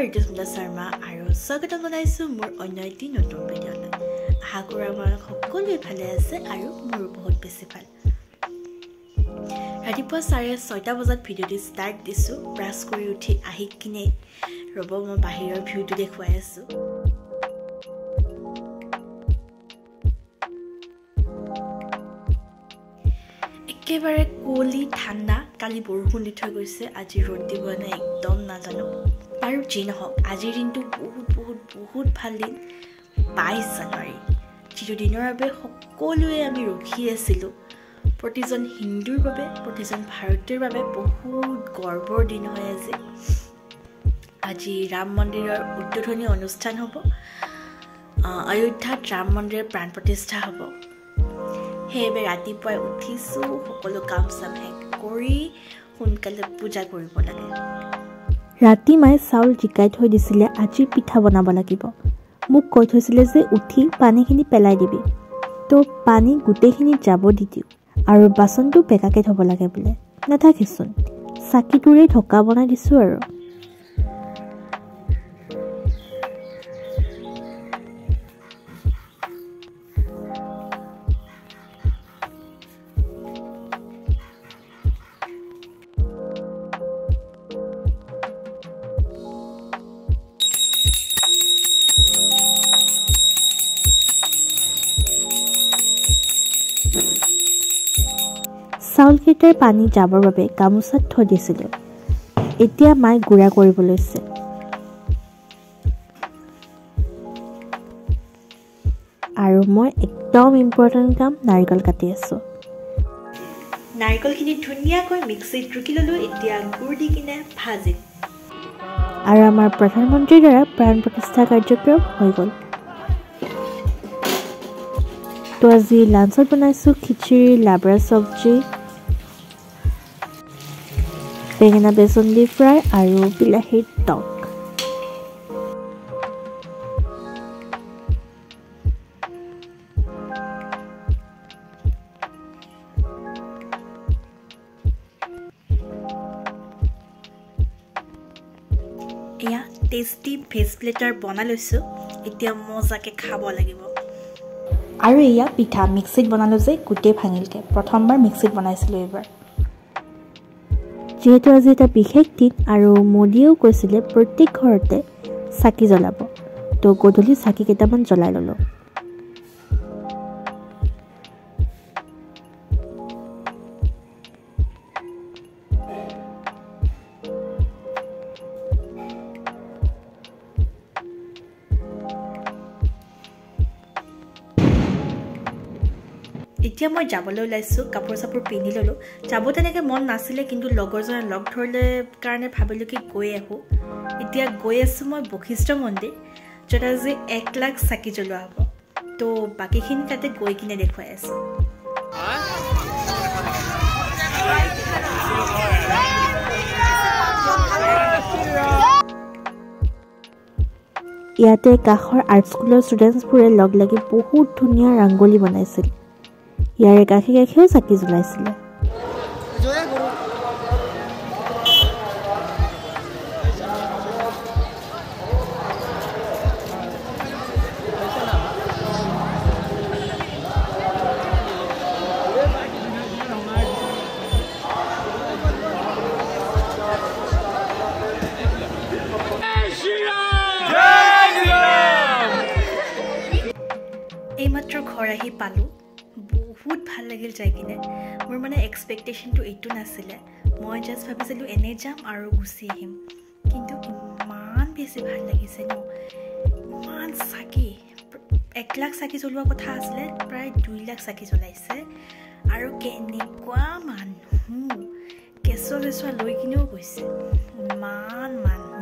ঋতুস্মিতা শৰ্মা আৰু স্বাগতম জনাইছোঁ মোৰ অন্য এটি নতুন ভিডিঅ'লৈ। আশা কৰোঁ আপোনালোক সকলোৱে ভালে আছে আৰু মোৰো বহুত বেছি ভাল। ৰাতিপুৱা 6:30 বজাত ভিডিঅ'টি ষ্টাৰ্ট দিছোঁ। ব্ৰাছ কৰি উঠি আহি কিনে ৰ'ব মই বাহিৰৰ ভিউটো দেখুৱাই আছোঁ। একেবাৰে কুঁৱলী ঠাণ্ডা। কালি বৰষুণ দি থৈ গৈছে, আজি ৰ'দ দিব নাই একদম নাজানো। আৰু যি নহওক আজিৰ দিনটো বহুত ভাল দিন। 22 জানুৱাৰী, যিটো দিনৰ বাবে সকলোৱে আমি ৰখি আছিলোঁ। প্ৰতিজন হিন্দুৰ বাবে, প্ৰতিজন ভাৰতীয়ৰ বাবে বহুত গৰ্বৰ দিন হয় আজি। আজি ৰাম মন্দিৰৰ উদ্বোধনী অনুষ্ঠান হ'ব। অযোধ্যাত ৰাম মন্দিৰৰ প্ৰাণ প্ৰতিষ্ঠা হ'ব। সেইবাবে ৰাতিপুৱাই উঠিছোঁ, সকলো কাম চাম শেষ কৰি সোনকালে পূজা কৰিব লাগে। ৰাতি মায়ে চাউল জিকাই থৈ দিছিলে, আজি পিঠা বনাব লাগিব। মোক কৈ থৈছিলে যে উঠি পানীখিনি পেলাই দিবি, তো পানী গোটেইখিনি যাব দি দিওঁ আৰু বাচনটো বেকাকৈ থ'ব লাগে বোলে। নাথাকেচোন, চাকিটোৰেই ঢকা বনাই দিছোঁ আৰু। চাউলকেইটাৰ পানী যাবৰ বাবে গামোচাত থৈ দিছিলোঁ। এতিয়া মায়ে গুড়া কৰিব লৈছে। আৰু মই একদম ইম্পৰ্টেণ্ট কাম, নাৰিকল কাটি আছোঁ। নাৰিকলখিনি ধুনীয়াকৈ মিক্সিত ৰুকি ল'লোঁ। এতিয়া গুড় দি কিনে ভাজিম। আৰু আমাৰ প্ৰধানমন্ত্ৰীৰ দ্বাৰা প্ৰাণ প্ৰতিষ্ঠা কাৰ্যক্ৰম হৈ গ'ল। তো আজি লাঞ্চত বনাইছোঁ খিচিৰি, লাবৰা চব্জি, বেঙেনা বেচন দি ফ্ৰাই আৰু বিলাহীৰ টক। এয়া টেষ্টি ভেজ প্লেটাৰ বনাই লৈছোঁ। এতিয়া মজাকৈ খাব লাগিব। আৰু এয়া পিঠা মিক্সিত বনালোঁ যে গোটেই ভাঙিলকৈ। প্ৰথমবাৰ মিক্সিত বনাইছিলোঁ এইবাৰ। যিহেতু আজি এটা বিশেষ দিন আৰু মোদীয়েও কৈছিলে প্ৰত্যেক ঘৰতে চাকি জ্বলাব, তো গধূলি চাকি কেইটামান জ্বলাই ল'লোঁ। এতিয়া মই যাবলৈ ওলাইছোঁ। কাপোৰ চাপোৰ পিন্ধি ল'লোঁ। যাব তেনেকৈ মন নাছিলে, কিন্তু লগৰজনে লগ ধৰিলে কাৰণে ভাবিলোঁ কি গৈ আহোঁ। এতিয়া গৈ আছোঁ মই বশিষ্ঠ মন্দিৰ, য'ত আজি 1 লাখ চাকি জ্বলোৱা হ'ব। তো বাকীখিনি তাতে গৈ কিনে দেখুৱাই আছোঁ। ইয়াতে কাষৰ আৰ্ট স্কুলৰ ষ্টুডেণ্টছবোৰে লগ লাগি বহুত ধুনীয়া ৰংগোলী বনাইছিল। ইয়াৰে কাষেও চাকি জ্বলাইছিলে। এইমাত্ৰ ঘৰ আহি পালোঁ। বহুত ভাল লাগিল যাই কিনে। মোৰ মানে এক্সপেক্টেশ্যনটো এইটো নাছিলে। মই জাষ্ট ভাবিছিলোঁ এনেই যাম আৰু গুচি আহিম, কিন্তু ইমান বেছি ভাল লাগিছে ন। ইমান চাকি, 1 লাখ চাকি জ্বলোৱা কথা আছিলে, প্ৰায় 2 লাখ চাকি জ্বলাইছে। আৰু কেনেকুৱা মানুহ, কেঁচুৱা লৈ কিনেও গৈছে। ইমান মানুহ,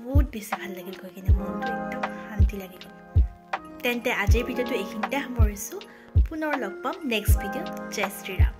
বহুত বেছি ভাল লাগিল গৈ কিনে। মনটো একদম শান্তি লাগি গ'ল। তেন্তে আজিৰ ভিডিঅ'টো এইখিনিতে সামৰিছোঁ। পুনৰ লগ পাম নেক্সট ভিডিঅ'ত। জয় শ্ৰীৰাম।